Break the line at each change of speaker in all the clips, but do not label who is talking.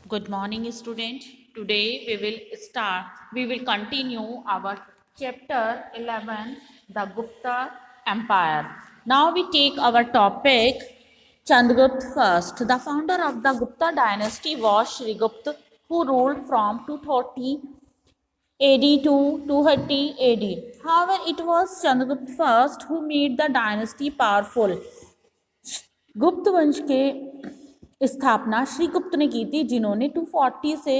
Good morning, student. Today we will continue our chapter 11, the Gupta Empire. Now we take our topic Chandragupta first. The founder of the Gupta dynasty was Shrigupta, who ruled from 230 AD to 230 AD. However, it was Chandragupta first who made the dynasty powerful. गुप्त वंश के स्थापना श्रीगुप्त ने की थी, जिन्होंने 240 से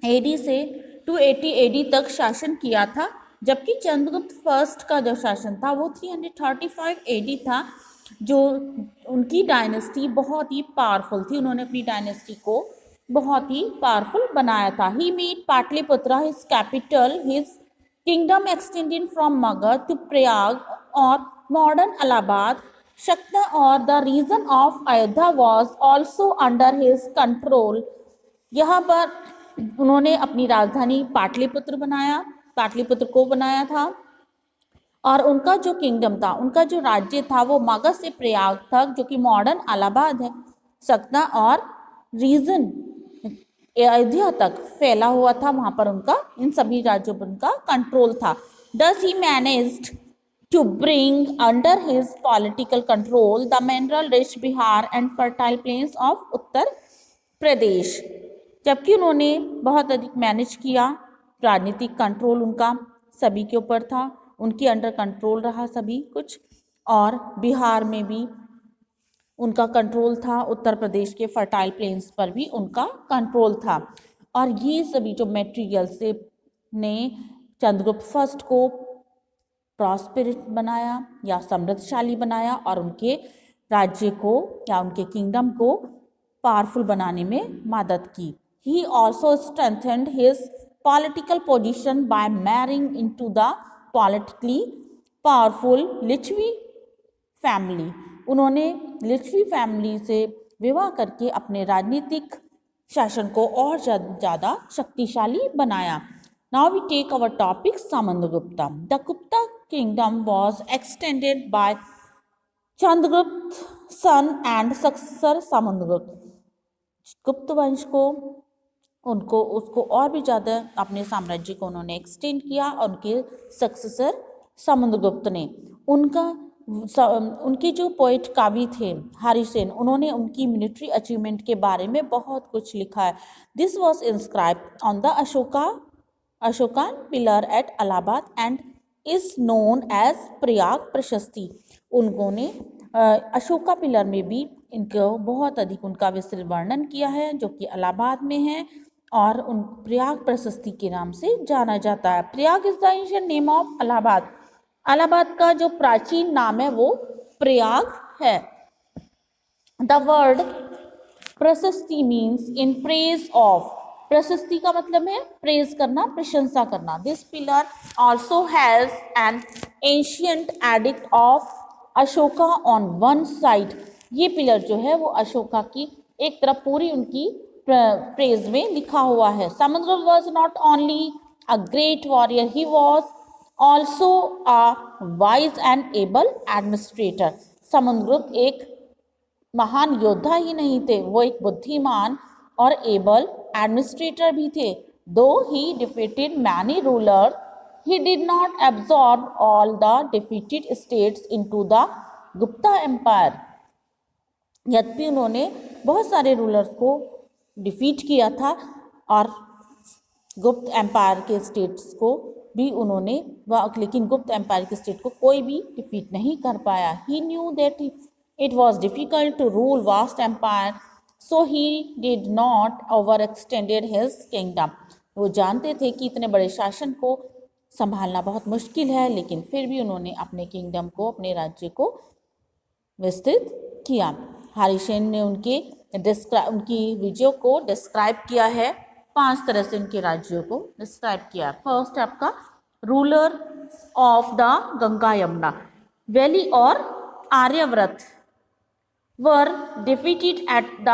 AD से 280 एडी तक शासन किया था, जबकि चंद्रगुप्त फर्स्ट का जो शासन था वो 335 एडी था। जो उनकी डायनेस्टी बहुत ही पावरफुल थी, उन्होंने अपनी डायनेस्टी को बहुत ही पावरफुल बनाया था। He made Pataliputra his capital, his kingdom extended from Magadha to Prayag और modern Allahabad, Shakta or the region of Ayodhya was also under his control. यहाँ पर उन्होंने अपनी राजधानी पाटलिपुत्र को बनाया था, और उनका जो किंगडम था, उनका जो राज्य था वो मगध से प्रयाग तक, जो कि मॉडर्न इलाहाबाद है, सकता और रीजन अयोध्या तक फैला हुआ था। वहां पर उनका इन सभी राज्यों पर उनका कंट्रोल था। Thus he managed to bring under his political control the mineral-rich Bihar and fertile plains of Uttar Pradesh. जबकि उन्होंने बहुत अधिक मैनेज किया, राजनीतिक कंट्रोल उनका सभी के ऊपर था, उनके अंडर कंट्रोल रहा सभी कुछ, और बिहार में भी उनका कंट्रोल था, उत्तर प्रदेश के फर्टाइल प्लेन्स पर भी उनका कंट्रोल था। और ये सभी जो मटेरियल से ने चंद्रगुप्त फर्स्ट को प्रॉस्पेरिट बनाया या समृद्धशाली बनाया, और उनके राज्य को या उनके किंगडम को पावरफुल बनाने में मदद की। He also strengthened his political position by marrying into the politically powerful Licchavi family. उन्होंने लिच्छवी फैमिली से विवाह करके अपने राजनीतिक शासन को और ज़्यादा शक्तिशाली बनाया। Now we take our topic Samandragupta. The Gupta kingdom was extended by Chandragupta's son and successor Samandragupta. गुप्त वंश को उसको और भी ज़्यादा अपने साम्राज्य को उन्होंने एक्सटेंड किया, और उनके सक्सेसर समुद्रगुप्त ने उनके जो पोइट कवि थे हरिसेन, उन्होंने उनकी मिलिट्री अचीवमेंट के बारे में बहुत कुछ लिखा है। This was inscribed on the Ashokan pillar at Allahabad and is known as Prayag Prashasti. उन्होंने अशोका पिलर में भी इनको बहुत अधिक उनका विस्तृत वर्णन किया है, जो कि इलाहाबाद में है और उन प्रयाग प्रशस्ति के नाम से जाना जाता है। Prayag is the ancient name of Allahabad. Allahabad का जो प्राचीन नाम है वो प्रयाग है। द वर्ड प्रशस्ति मीन्स इन प्रेज ऑफ। प्रशस्ति का मतलब है प्रेज करना, प्रशंसा करना। This pillar also has an ancient edict of Ashoka on one side. ये पिलर जो है वो अशोका की एक तरफ पूरी उनकी प्रेज में लिखा हुआ है। Samudragupta was not only a great warrior, he was also a wise and able administrator. Samudragupta एक महान योद्धा ही नहीं थे, वो एक बुद्धिमान और एबल एडमिनिस्ट्रेटर भी थे। दो ही defeated many ruler, he did not absorb all the defeated states into the Gupta empire. यद्यपि उन्होंने बहुत सारे रूलर्स को डिफीट किया था, और गुप्त एम्पायर के स्टेट्स को भी उन्होंने लेकिन गुप्त एम्पायर के स्टेट को कोई भी डिफीट नहीं कर पाया। He knew that it was difficult to rule vast empire, so he did not over extended his kingdom. वो जानते थे कि इतने बड़े शासन को संभालना बहुत मुश्किल है, लेकिन फिर भी उन्होंने अपने किंगडम को, अपने राज्य को विस्तृत किया। हरिसेन ने उनकी विजयों को डिस्क्राइब किया है, 5 तरह से उनके राज्यों को डिस्क्राइब किया। फर्स्ट है आपका ruler of the Ganga Yamuna valley और Aryavarta were defeated at the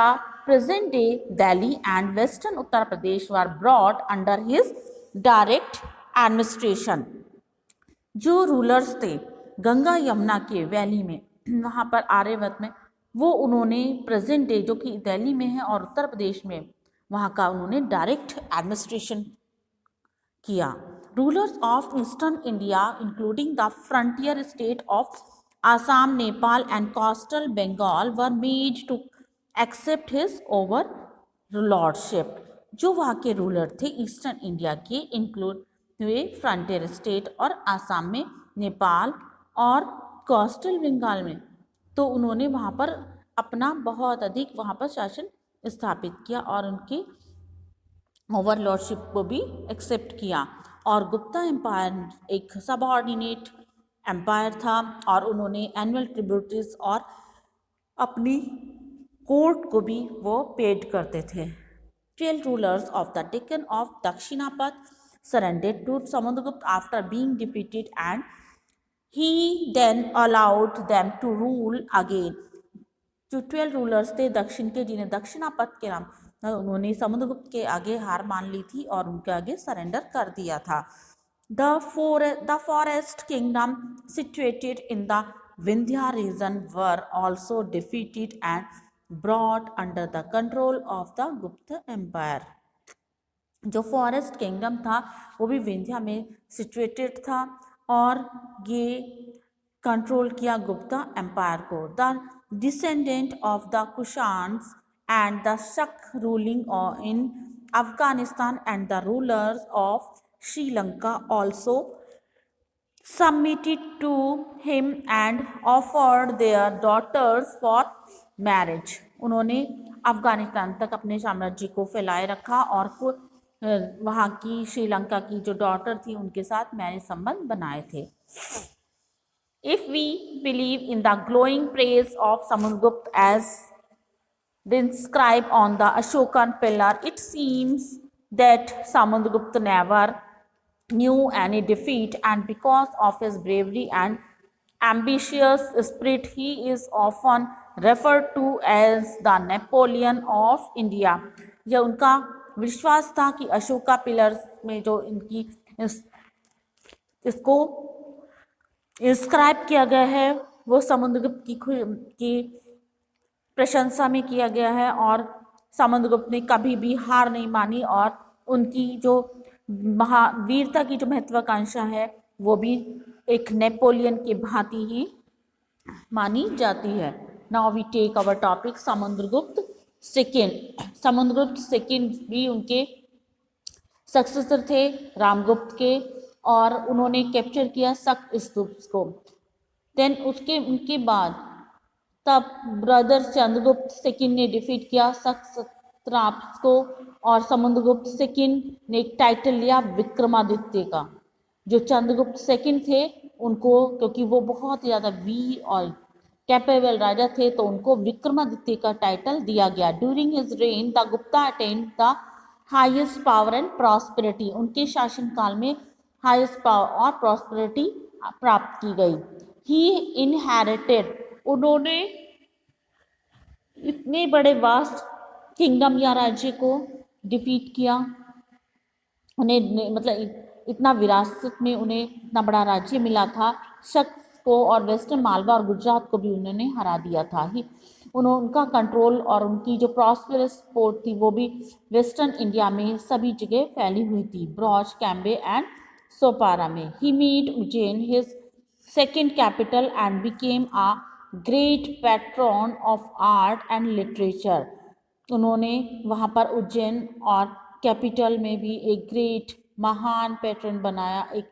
present day Delhi and western Uttar Pradesh were brought under his direct administration. जो रूलर्स थे गंगा यमुना के वैली में, वहाँ पर आर्यव्रत में, वो उन्होंने प्रेजेंट डे जो कि दिल्ली में है और उत्तर प्रदेश में वहाँ का उन्होंने डायरेक्ट एडमिनिस्ट्रेशन किया। Rulers of eastern India including the frontier state of Assam, Nepal and coastal Bengal were made to accept his overlordship. जो वहाँ के रूलर थे ईस्टर्न इंडिया के, इंक्लूड हुए फ्रंटियर स्टेट और आसाम में, नेपाल और कोस्टल बंगाल में, तो उन्होंने वहाँ पर अपना बहुत अधिक वहाँ पर शासन स्थापित किया और उनकी ओवरलॉर्डशिप को भी एक्सेप्ट किया। और गुप्ता एम्पायर एक सबऑर्डिनेट एम्पायर था और उन्होंने एनुअल ट्रिब्यूटरीज और अपनी कोर्ट को भी वो पेड करते थे। 12 rulers of the Deccan of Dakshinapथ surrendered to Samudragupta after being defeated, and he then allowed them to rule again. जो 12 रूलर्स थे दक्षिण के, जिन्हें दक्षिणापथ के नाम, उन्होंने समुद्रगुप्त के आगे हार मान ली थी और उनके आगे सरेंडर कर दिया था। The forest kingdom situated in the Vindhya region were also defeated and brought under the control of the Gupta Empire. जो फॉरेस्ट किंगडम था वो भी विंध्या में सिचुएटेड था और ये कंट्रोल किया गुप्ता एम्पायर को। The descendant of the Kushans and the Shaka ruling in Afghanistan and the rulers of Sri Lanka also submitted to him and offered their daughters for marriage. उन्होंने अफगानिस्तान तक अपने साम्राज्य को फैलाए रखा और वहाँ की श्रीलंका की जो डॉटर थी उनके साथ मैरिज संबंध बनाए थे। If we believe in the glowing praise of Samudragupta as described on the Ashokan pillar, it seems that Samudragupta never knew any defeat, and because of his bravery and ambitious spirit, he is often referred to as the Napoleon of India. यह उनका विश्वास था कि Ashoka pillars में जो इनकी इसको inscribe किया गया है वो समुद्रगुप्त की प्रशंसा में किया गया है और समुद्रगुप्त ने कभी भी हार नहीं मानी और उनकी जो महावीरता की जो महत्वाकांक्षा है वो भी एक नेपोलियन के भांति ही मानी जाती है। Now we take our topic Samudragupta second. Samudragupta second भी उनके सक्सेसर थे रामगुप्त के और उन्होंने कैप्चर किया शक स्तूप को। देन उनके बाद तब ब्रदर चंद्रगुप्त सेकंड ने डिफीट किया शक सत्राप्स को और समुद्रगुप्त सेकंड ने एक टाइटल लिया विक्रमादित्य का। जो चंद्रगुप्त सेकंड थे उनको, क्योंकि वो बहुत ज़्यादा वीर और कैपेबल राजा थे, तो उनको विक्रमादित्य का टाइटल दिया गया। During his rain the Gupta attend the highest power and prosperity. उनके शासनकाल में हाईएस्ट पावर और प्रॉस्पेरिटी प्राप्त की गई। ही इनहेरिटेड, उन्होंने इतने बड़े वास्ट किंगडम या राज्य को डिफीट किया, उन्हें मतलब इतना विरासत में उन्हें इतना बड़ा राज्य मिला था। शक को और वेस्टर्न मालवा और गुजरात को भी उन्होंने हरा दिया था। ही उनका कंट्रोल और उनकी जो प्रॉस्पेरस पोर्ट थी वो भी वेस्टर्न इंडिया में सभी जगह फैली हुई थी, ब्रॉच, कैम्बे एंड सोपारा में। He made Ujjain his second capital and became a great patron of art and literature. उन्होंने वहाँ पर उज्जैन और कैपिटल में भी एक ग्रेट महान पैट्रन बनाया, एक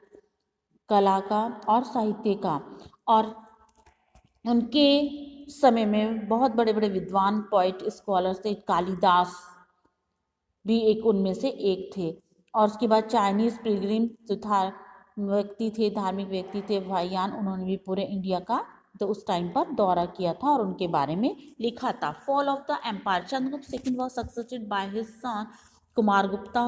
कला का और साहित्य का। और उनके समय में बहुत बड़े बड़े विद्वान, पोइट, स्कॉलर्स थे। कालिदास भी एक उनमें से एक थे। और उसके बाद चाइनीज पिलग्रिम जो व्यक्ति थे, धार्मिक व्यक्ति थे, वायान, उन्होंने भी पूरे इंडिया का तो उस टाइम पर दौरा किया था और उनके बारे में लिखा था। Fall of the empire, Chandragupta second was succeeded by his son Kumaragupta,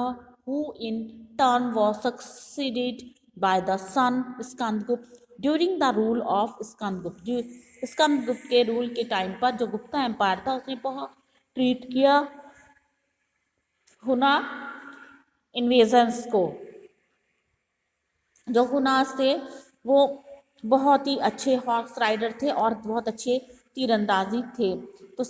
who in turn was succeeded by the son Skandagupta. During the rule of Skandagupta, Skandagupta के रूल के टाइम पर जो गुप्ता एम्पायर था उसने बहुत ट्रीट किया हुना इन्वेजन्स को। जो हुनास थे वो बहुत ही अच्छे हॉर्स राइडर थे और बहुत अच्छे तीरंदाजी थे। तो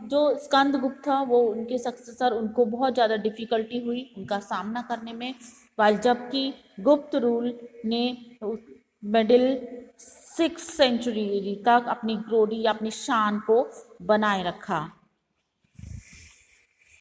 जो स्कंदगुप्त था वो उनके सक्सेसर, उनको बहुत ज़्यादा डिफिकल्टी हुई उनका सामना करने में, वाल जबकि गुप्त रूल ने मिडिल 6th सेंचुरी तक अपनी ग्लोरी, अपनी शान को बनाए रखा।